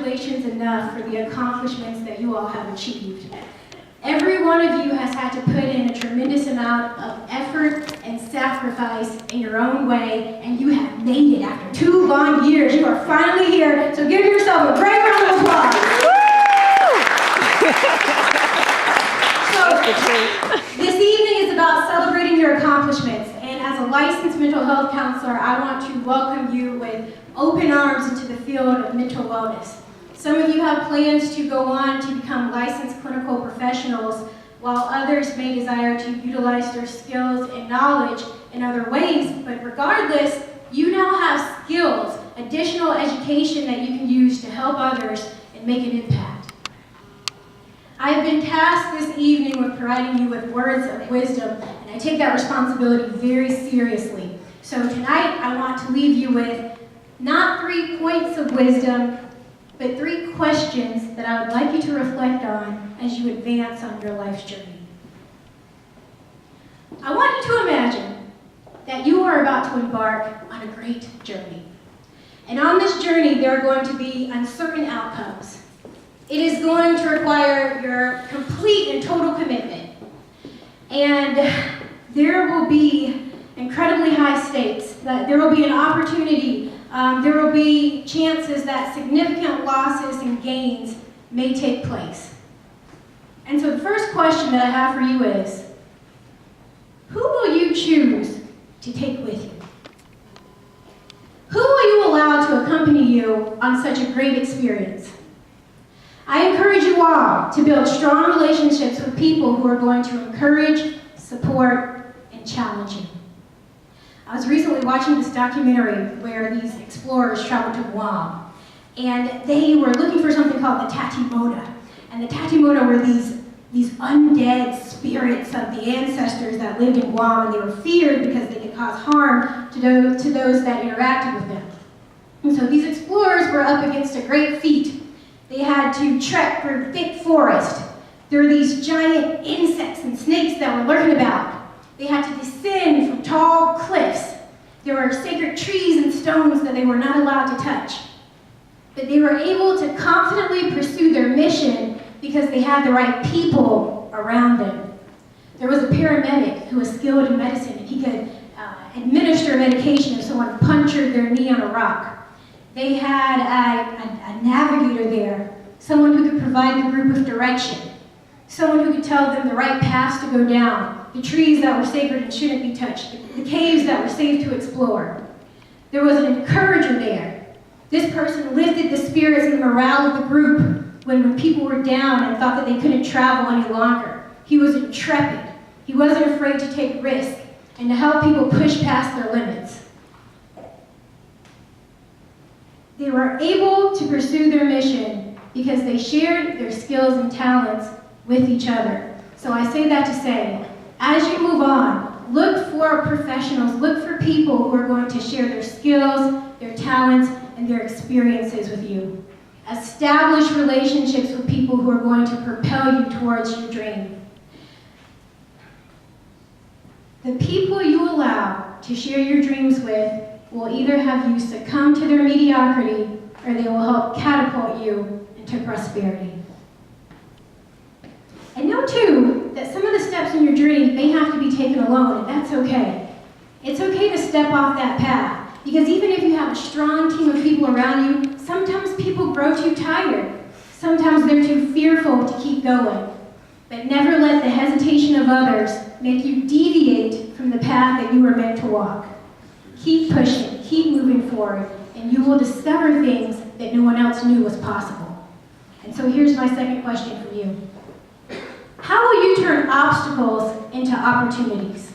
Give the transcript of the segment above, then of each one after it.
congratulations enough for the accomplishments that you all have achieved. Every one of you has had to put in a tremendous amount of effort and sacrifice in your own way, and you have made it after 2 long years. You are finally here, so give yourself a great round of applause. So, this evening is about celebrating your accomplishments, and as a licensed mental health counselor, I want to welcome you with open arms into the field of mental wellness. Some of you have plans to go on to become licensed clinical professionals, while others may desire to utilize their skills and knowledge in other ways. But regardless, you now have skills, additional education that you can use to help others and make an impact. I have been tasked this evening with providing you with words of wisdom, and I take that responsibility very seriously. So tonight, I want to leave you with not 3 points of wisdom, but 3 questions that I would like you to reflect on as you advance on your life's journey. I want you to imagine that you are about to embark on a great journey. And on this journey, there are going to be uncertain outcomes. It is going to require your complete and total commitment. And there will be incredibly high stakes, that there will be an opportunity. There will be chances that significant losses and gains may take place. And so the first question that I have for you is, who will you choose to take with you? Who will you allow to accompany you on such a great experience? I encourage you all to build strong relationships with people who are going to encourage, support, and challenge you. I was recently watching this documentary where these explorers traveled to Guam, and they were looking for something called the Tatimona. And the Tatimona were these undead spirits of the ancestors that lived in Guam, and they were feared because they could cause harm to those that interacted with them. And so these explorers were up against a great feat. They had to trek through thick forest. There were these giant insects and snakes that were lurking about. They had to descend from tall cliffs. There were sacred trees and stones that they were not allowed to touch. But they were able to confidently pursue their mission because they had the right people around them. There was a paramedic who was skilled in medicine, and he could administer medication if someone punctured their knee on a rock. They had a navigator there, someone who could provide the group with direction, someone who could tell them the right paths to go down, the trees that were sacred and shouldn't be touched, the caves that were safe to explore. There was an encourager there. This person lifted the spirits and the morale of the group when people were down and thought that they couldn't travel any longer. He was intrepid. He wasn't afraid to take risk and to help people push past their limits. They were able to pursue their mission because they shared their skills and talents with each other. So I say that to say, as you move on, look for professionals, look for people who are going to share their skills, their talents, and their experiences with you. Establish relationships with people who are going to propel you towards your dream. The people you allow to share your dreams with will either have you succumb to their mediocrity, or they will help catapult you into prosperity. And know too, that some of the steps in your journey may have to be taken alone, and that's okay. It's okay to step off that path, because even if you have a strong team of people around you, sometimes people grow too tired. Sometimes they're too fearful to keep going. But never let the hesitation of others make you deviate from the path that you were meant to walk. Keep pushing, keep moving forward, and you will discover things that no one else knew was possible. And so here's my second question for you. How will you turn obstacles into opportunities?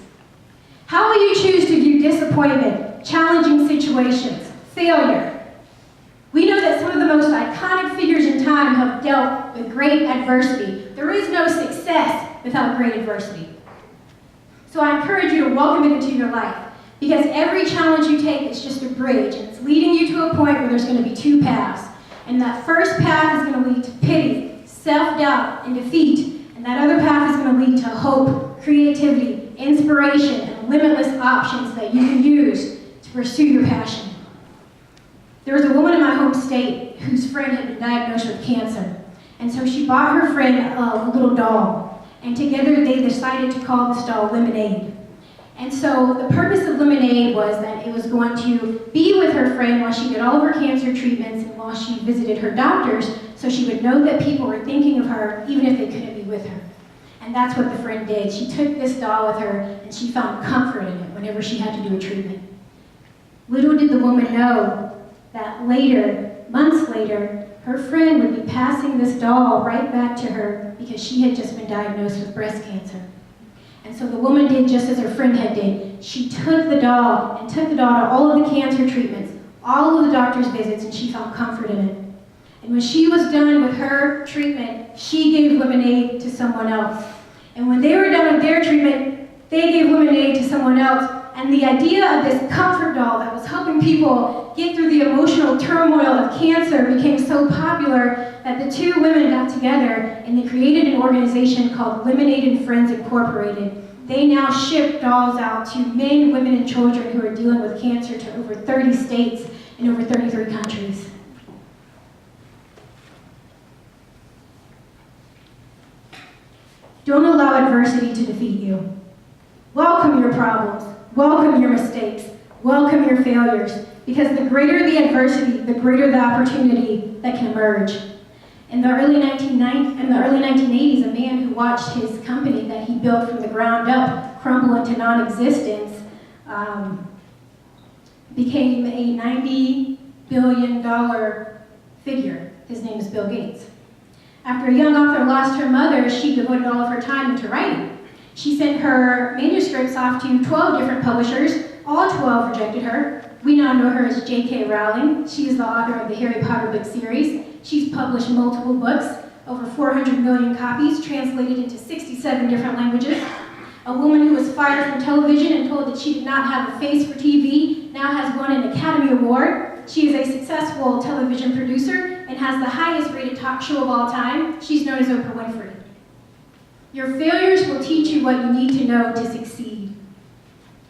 How will you choose to view disappointment, challenging situations, failure? We know that some of the most iconic figures in time have dealt with great adversity. There is no success without great adversity. So I encourage you to welcome it into your life, because every challenge you take is just a bridge, and it's leading you to a point where there's going to be 2 paths. And that first path is going to lead to pity, self-doubt, and defeat. And that other path is going to lead to hope, creativity, inspiration, and limitless options that you can use to pursue your passion. There was a woman in my home state whose friend had been diagnosed with cancer. And so she bought her friend a little doll. And together they decided to call this doll Lemonade. And so the purpose of Lemonade was that it was going to be with her friend while she did all of her cancer treatments and while she visited her doctors, so she would know that people were thinking of her even if they couldn't be with her. And that's what the friend did. She took this doll with her and she found comfort in it whenever she had to do a treatment. Little did the woman know that later, months later, her friend would be passing this doll right back to her because she had just been diagnosed with breast cancer. And so the woman did just as her friend had did. She took the doll to all of the cancer treatments, all of the doctor's visits, and she found comfort in it. And when she was done with her treatment, she gave Lemonade to someone else. And when they were done with their treatment, they gave Lemonade to someone else. And the idea of this comfort doll that was helping people get through the emotional turmoil of cancer became so popular that the two women got together and they created an organization called Lemonade and Friends Incorporated. They now ship dolls out to men, women, and children who are dealing with cancer to over 30 states and over 33 countries. Don't allow adversity to defeat you. Welcome your problems. Welcome your mistakes. Welcome your failures. Because the greater the adversity, the greater the opportunity that can emerge. In the early 1980s, a man who watched his company that he built from the ground up crumble into non-existence became a $90 billion figure. His name is Bill Gates. After a young author lost her mother, she devoted all of her time into writing. She sent her manuscripts off to 12 different publishers. All 12 rejected her. We now know her as J.K. Rowling. She is the author of the Harry Potter book series. She's published multiple books, over 400 million copies, translated into 67 different languages. A woman who was fired from television and told that she did not have a face for TV now has won an Academy Award. She is a successful television producer and has the highest rated talk show of all time. She's known as Oprah Winfrey. Your failures will teach you what you need to know to succeed.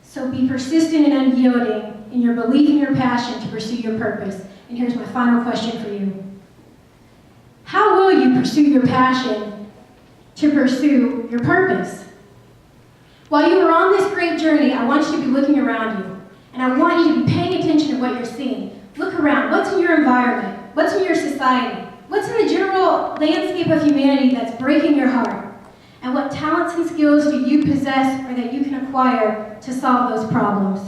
So be persistent and unyielding in your belief and your passion to pursue your purpose. And here's my final question for you. How will you pursue your passion to pursue your purpose? While you are on this great journey, I want you to be looking around you. And I want you to be paying attention to what you're seeing. Look around. What's in your environment? What's in your society? What's in the general landscape of humanity that's breaking your heart? And what talents and skills do you possess or that you can acquire to solve those problems?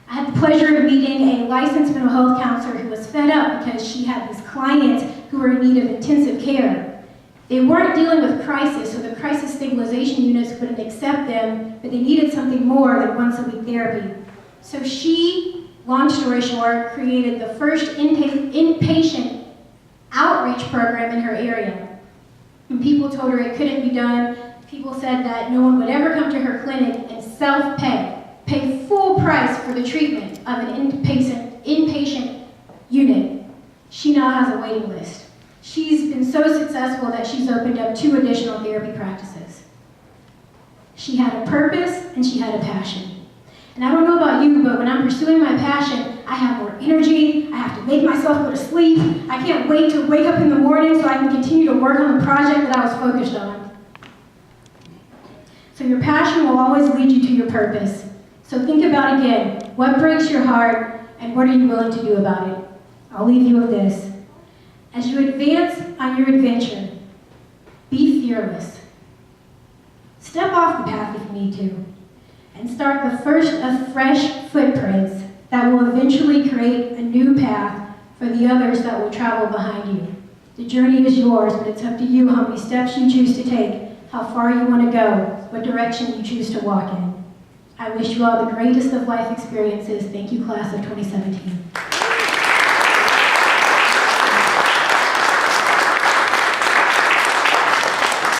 I had the pleasure of meeting a licensed mental health counselor who was fed up because she had these clients who were in need of intensive care. They weren't dealing with crisis, so the crisis stabilization units wouldn't accept them, but they needed something more than once-a-week therapy. So she, long story short, created the first inpatient outreach program in her area. When people told her it couldn't be done, people said that no one would ever come to her clinic and pay full price for the treatment of an inpatient unit. She now has a waiting list. She's been so successful that she's opened up 2 additional therapy practices. She had a purpose and she had a passion. And I don't know about you, but when I'm pursuing my passion, I have more energy, I have to make myself go to sleep, I can't wait to wake up in the morning so I can continue to work on the project that I was focused on. So your passion will always lead you to your purpose. So think about again, what breaks your heart and what are you willing to do about it? I'll leave you with this. As you advance on your adventure, be fearless. Step off the path if you need to, and start the first of fresh footprints that will eventually create a new path for the others that will travel behind you. The journey is yours, but it's up to you how many steps you choose to take, how far you want to go, what direction you choose to walk in. I wish you all the greatest of life experiences. Thank you, class of 2017.